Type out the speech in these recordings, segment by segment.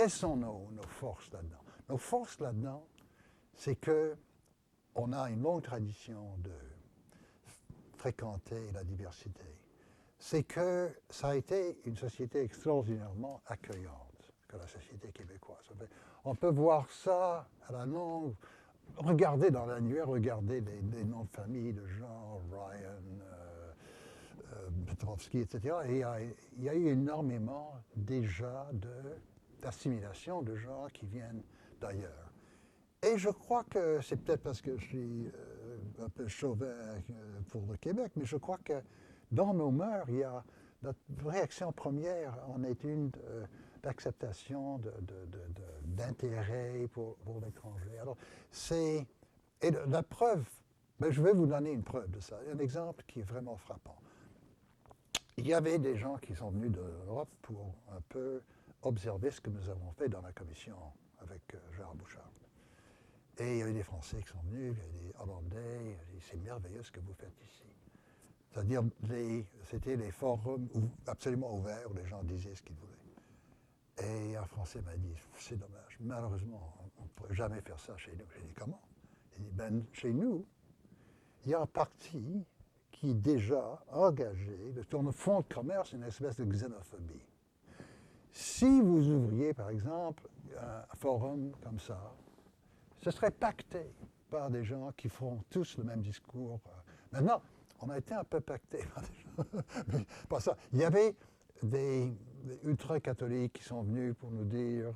quelles sont nos forces là-dedans? Nos forces là-dedans, c'est qu'on a une longue tradition de fréquenter la diversité. C'est que ça a été une société extraordinairement accueillante, que la société québécoise. On peut voir ça à la longue. Regardez dans l'annuaire, regardez les noms de famille de gens, Ryan, Petrovski, etc. Et il y a eu énormément déjà d'assimilation de gens qui viennent d'ailleurs. Et je crois que c'est peut-être parce que je suis un peu chauvin pour le Québec, mais je crois que dans nos mœurs, il y a notre réaction première en est une d'acceptation, d'intérêt pour l'étranger. Alors, et la preuve, ben, je vais vous donner une preuve de ça, un exemple qui est vraiment frappant. Il y avait des gens qui sont venus de l'Europe pour un peu observer ce que nous avons fait dans la commission avec Gérard Bouchard. Et il y avait des Français qui sont venus, il y avait des Hollandais, c'est merveilleux ce que vous faites ici. C'est-à-dire, c'était des forums absolument ouverts où les gens disaient ce qu'ils voulaient. Et un Français m'a dit, c'est dommage, malheureusement, on ne pourrait jamais faire ça chez nous. J'ai dit, comment? Il dit, ben, chez nous, il y a un parti qui est déjà engagé, sur le fonds de commerce, une espèce de xénophobie. Si vous ouvriez, par exemple, un forum comme ça, ce serait pacté par des gens qui font tous le même discours. Maintenant, on a été un peu pacté par des gens, mais pas ça. Il y avait des ultra-catholiques qui sont venus pour nous dire,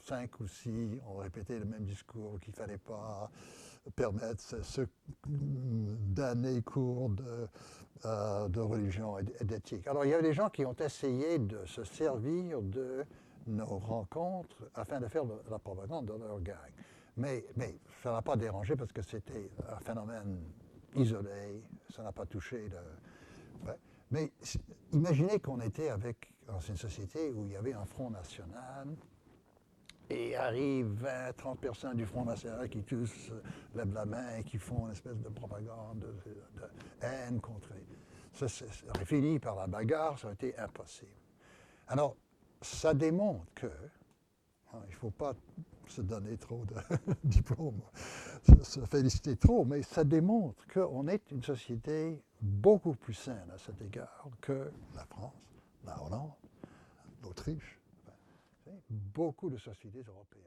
5 ou 6 ont répété le même discours, qu'il ne fallait pas permettre ce damné cours de religion et d'éthique. Alors il y avait des gens qui ont essayé de se servir de nos rencontres afin de faire la propagande de leur gang. Mais ça n'a pas dérangé parce que c'était un phénomène isolé, ça n'a pas touché le... Ouais. Mais imaginez qu'on était dans une société où il y avait un Front National et arrive 20, 30 personnes du Front National qui tous lèvent la main et qui font une espèce de propagande, de haine contre eux. Ça aurait fini par la bagarre, ça aurait été impossible. Alors, ça démontre que, il ne faut pas se donner trop de diplômes, se féliciter trop, mais ça démontre qu'on est une société beaucoup plus saine à cet égard que la France, la Hollande, l'Autriche, beaucoup de sociétés européennes.